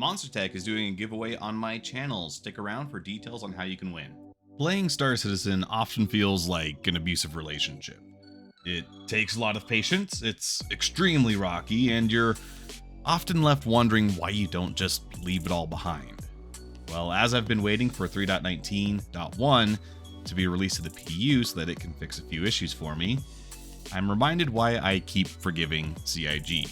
Monster Tech is doing a giveaway on my channel. Stick around for details on how you can win. Playing Star Citizen often feels like an abusive relationship. It takes a lot of patience, it's extremely rocky, and you're often left wondering why you don't just leave it all behind. Well, as I've been waiting for 3.19.1 to be released to the PU so that it can fix a few issues for me, I'm reminded why I keep forgiving CIG.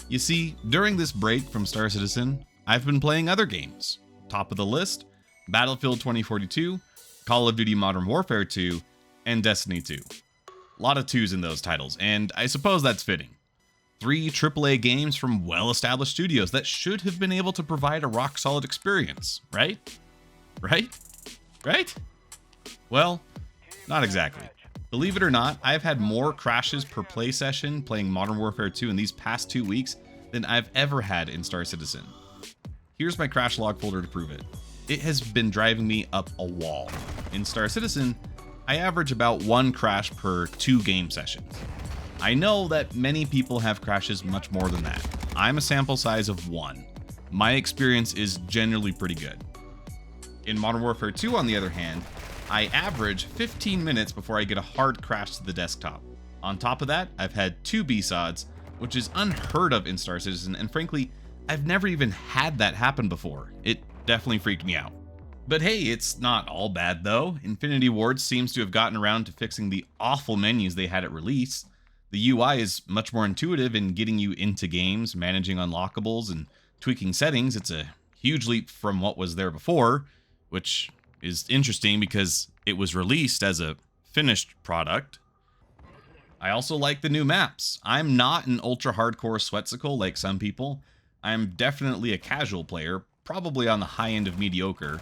You see, during this break from Star Citizen, I've been playing other games. Top of the list, Battlefield 2042, Call of Duty Modern Warfare 2, and Destiny 2. A lot of 2s in those titles, and I suppose that's fitting. 3 AAA games from well-established studios that should have been able to provide a rock-solid experience, right? Right? Well, not exactly. Believe it or not, I've had more crashes per play session playing Modern Warfare 2 in these past 2 weeks than I've ever had in Star Citizen. Here's my crash log folder to prove it. It has been driving me up a wall. In Star Citizen, I average about 1 crash per 2 game sessions. I know that many people have crashes much more than that. I'm a sample size of 1. My experience is generally pretty good. In Modern Warfare 2, on the other hand, I average 15 minutes before I get a hard crash to the desktop. On top of that, I've had 2 BSODs, which is unheard of in Star Citizen, and frankly, I've never even had that happen before. It definitely freaked me out. But hey, it's not all bad though. Infinity Ward seems to have gotten around to fixing the awful menus they had at release. The UI is much more intuitive in getting you into games, managing unlockables, and tweaking settings. It's a huge leap from what was there before, which is interesting because it was released as a finished product. I also like the new maps. I'm not an ultra hardcore sweatsicle like some people. I'm definitely a casual player, probably on the high end of mediocre.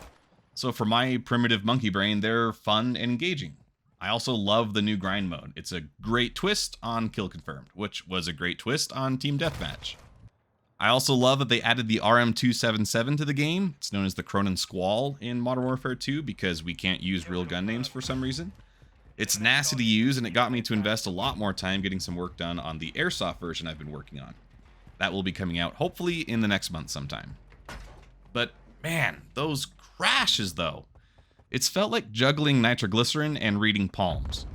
So for my primitive monkey brain, they're fun and engaging. I also love the new grind mode. It's a great twist on Kill Confirmed, which was a great twist on Team Deathmatch. I also love that they added the RM277 to the game. It's known as the Cronin Squall in Modern Warfare 2 because we can't use real gun names for some reason. It's nasty to use, and it got me to invest a lot more time getting some work done on the airsoft version I've been working on. That will be coming out hopefully in the next month sometime. But man, those crashes though. It's felt like juggling nitroglycerin and reading palms.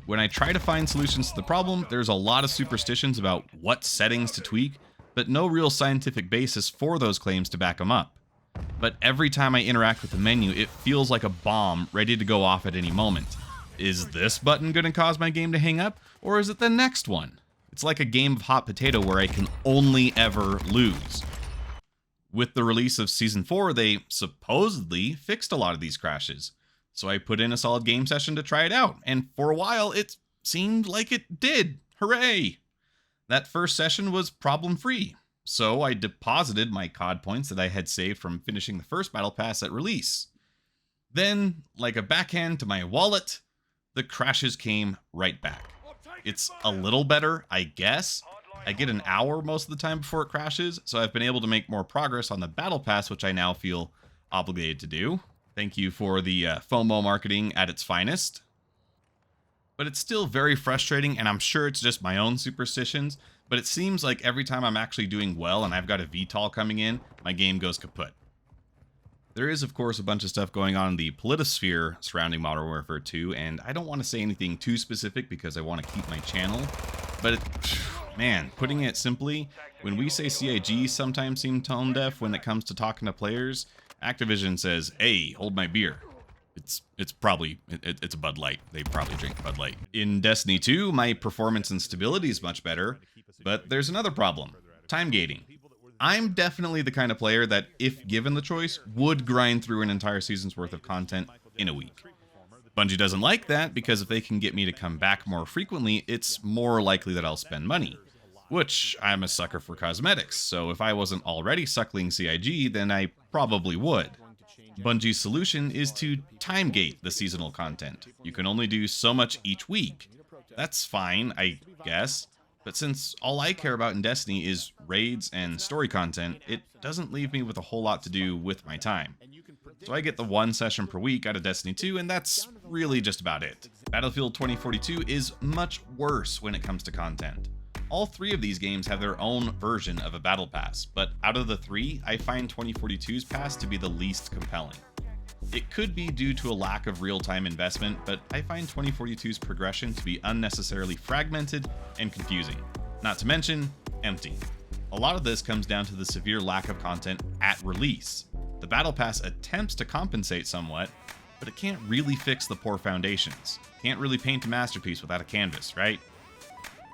When I try to find solutions to the problem, there's a lot of superstitions about what settings to tweak, but no real scientific basis for those claims to back them up. But every time I interact with the menu, it feels like a bomb ready to go off at any moment. Is this button going to cause my game to hang up, or is it the next one? It's like a game of hot potato where I can only ever lose. With the release of Season 4, they supposedly fixed a lot of these crashes. So I put in a solid game session to try it out, and for a while it seemed like it did. Hooray! That first session was problem-free, so I deposited my COD points that I had saved from finishing the first Battle Pass at release. Then, like a backhand to my wallet, the crashes came right back. It's a little better, I guess. I get an hour most of the time before it crashes, so I've been able to make more progress on the Battle Pass, which I now feel obligated to do. Thank you for the FOMO marketing at its finest. But it's still very frustrating, and I'm sure it's just my own superstitions, but it seems like every time I'm actually doing well and I've got a VTOL coming in, my game goes kaput. There is, of course, a bunch of stuff going on in the politosphere surrounding Modern Warfare 2, and I don't want to say anything too specific because I want to keep my channel, but man, putting it simply, when we say CIG sometimes seem tone deaf when it comes to talking to players, Activision says, hey, hold my beer. It's probably a Bud Light. They probably drink Bud Light. In Destiny 2, my performance and stability is much better, but there's another problem. Time gating. I'm definitely the kind of player that, if given the choice, would grind through an entire season's worth of content in a week. Bungie doesn't like that because if they can get me to come back more frequently, it's more likely that I'll spend money. Which, I'm a sucker for cosmetics, so if I wasn't already suckling CIG, then I probably would. Bungie's solution is to time gate the seasonal content. You can only do so much each week. That's fine, I guess, but since all I care about in Destiny is raids and story content, it doesn't leave me with a whole lot to do with my time. So I get the 1 session per week out of Destiny 2, and that's really just about it. Battlefield 2042 is much worse when it comes to content. All three of these games have their own version of a battle pass, but out of the three, I find 2042's pass to be the least compelling. It could be due to a lack of real-time investment, but I find 2042's progression to be unnecessarily fragmented and confusing, not to mention empty. A lot of this comes down to the severe lack of content at release. The Battle Pass attempts to compensate somewhat, but it can't really fix the poor foundations. Can't really paint a masterpiece without a canvas, right?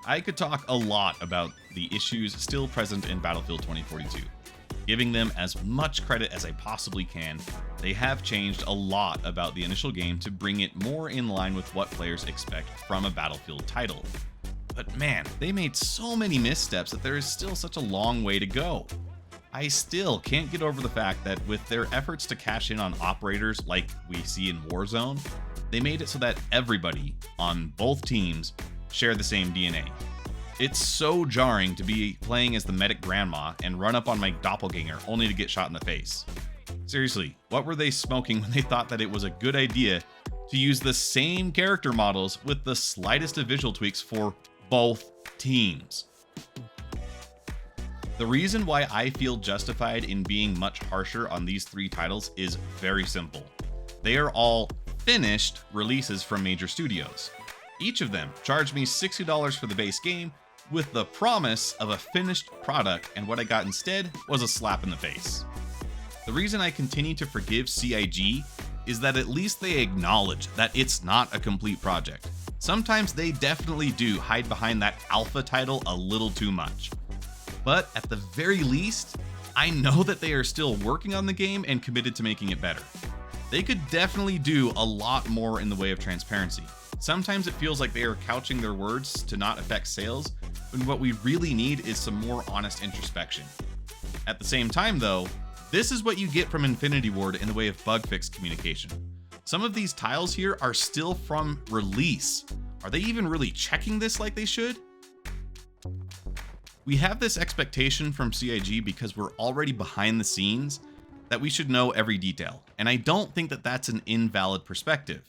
I could talk a lot about the issues still present in Battlefield 2042. Giving them as much credit as I possibly can, they have changed a lot about the initial game to bring it more in line with what players expect from a Battlefield title. But man, they made so many missteps that there is still such a long way to go. I still can't get over the fact that with their efforts to cash in on operators like we see in Warzone, they made it so that everybody on both teams share the same DNA. It's so jarring to be playing as the medic grandma and run up on my doppelganger only to get shot in the face. Seriously, what were they smoking when they thought that it was a good idea to use the same character models with the slightest of visual tweaks for both teams? The reason why I feel justified in being much harsher on these three titles is very simple. They are all finished releases from major studios. Each of them charged me $60 for the base game with the promise of a finished product, and what I got instead was a slap in the face. The reason I continue to forgive CIG is that at least they acknowledge that it's not a complete project. Sometimes they definitely do hide behind that alpha title a little too much. But at the very least, I know that they are still working on the game and committed to making it better. They could definitely do a lot more in the way of transparency. Sometimes it feels like they are couching their words to not affect sales, when what we really need is some more honest introspection. At the same time though, this is what you get from Infinity Ward in the way of bug fix communication. Some of these tiles here are still from release. Are they even really checking this like they should? We have this expectation from CIG because we're already behind the scenes that we should know every detail, and I don't think that that's an invalid perspective.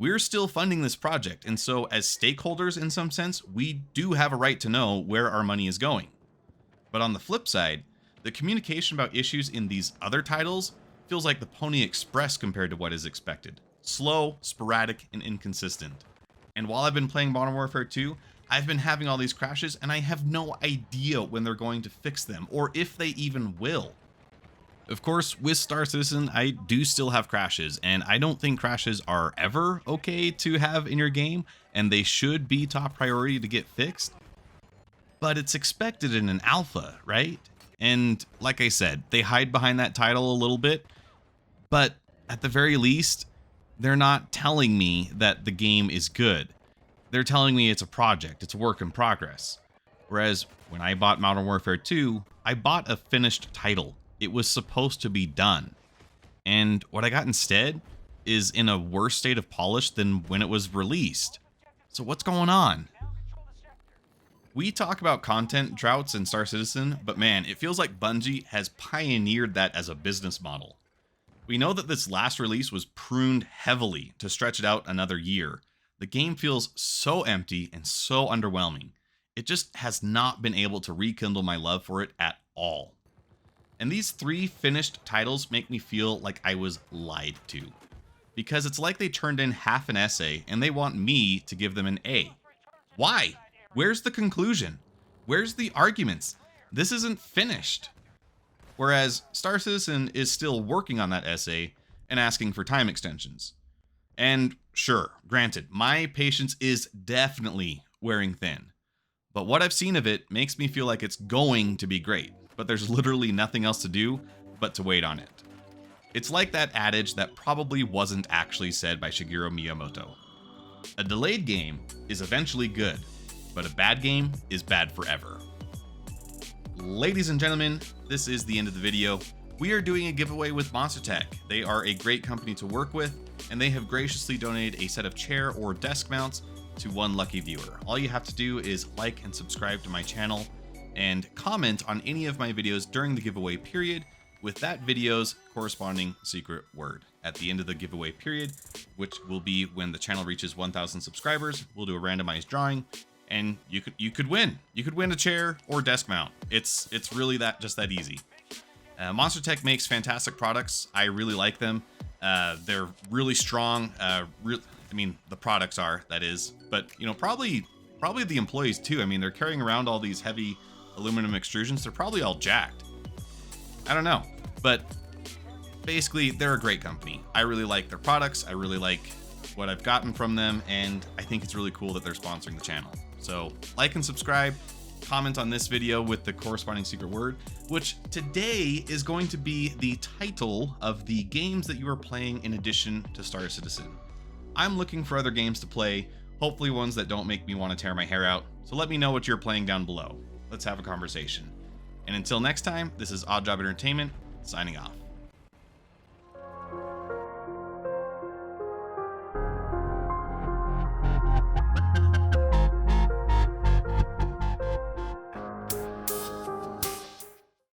We're still funding this project, and so as stakeholders in some sense, we do have a right to know where our money is going. But on the flip side, the communication about issues in these other titles feels like the Pony Express compared to what is expected. Slow, sporadic, and inconsistent. And while I've been playing Modern Warfare 2, I've been having all these crashes, and I have no idea when they're going to fix them, or if they even will. Of course, with Star Citizen, I do still have crashes, and I don't think crashes are ever okay to have in your game, and they should be top priority to get fixed. But it's expected in an alpha, right? And like I said, they hide behind that title a little bit, but at the very least, they're not telling me that the game is good. They're telling me it's a project, it's a work in progress. Whereas when I bought Modern Warfare 2, I bought a finished title. It was supposed to be done. And what I got instead is in a worse state of polish than when it was released. So what's going on? We talk about content droughts in Star Citizen, but man, it feels like Bungie has pioneered that as a business model. We know that this last release was pruned heavily to stretch it out another year. The game feels so empty and so underwhelming. It just has not been able to rekindle my love for it at all. And these three finished titles make me feel like I was lied to. Because it's like they turned in half an essay and they want me to give them an A. Why? Where's the conclusion? Where's the arguments? This isn't finished. Whereas Star Citizen is still working on that essay and asking for time extensions. And sure, granted, my patience is definitely wearing thin. But what I've seen of it makes me feel like it's going to be great. But there's literally nothing else to do but to wait on it. It's like that adage that probably wasn't actually said by Shigeru Miyamoto. A delayed game is eventually good, but a bad game is bad forever. Ladies and gentlemen, this is the end of the video. We are doing a giveaway with Monster Tech. They are a great company to work with, and they have graciously donated a set of chair or desk mounts to one lucky viewer. All you have to do is like and subscribe to my channel, and comment on any of my videos during the giveaway period with that video's corresponding secret word. At the end of the giveaway period, which will be when the channel reaches 1,000 subscribers, we'll do a randomized drawing, and you could win. You could win a chair or desk mount. It's really just that easy. Monster Tech makes fantastic products. I really like them. They're really strong. I mean, the products are, that is, but you know, probably the employees too. I mean, they're carrying around all these heavy aluminum extrusions. They're probably all jacked. I don't know, but basically they're a great company. I really like their products. I really like what I've gotten from them, and I think it's really cool that they're sponsoring the channel. So like and subscribe, comment on this video with the corresponding secret word, which today is going to be the title of the games that you are playing in addition to Star Citizen. I'm looking for other games to play, hopefully ones that don't make me want to tear my hair out. So let me know what you're playing down below. Let's have a conversation. And until next time, this is Odd Job Entertainment, signing off.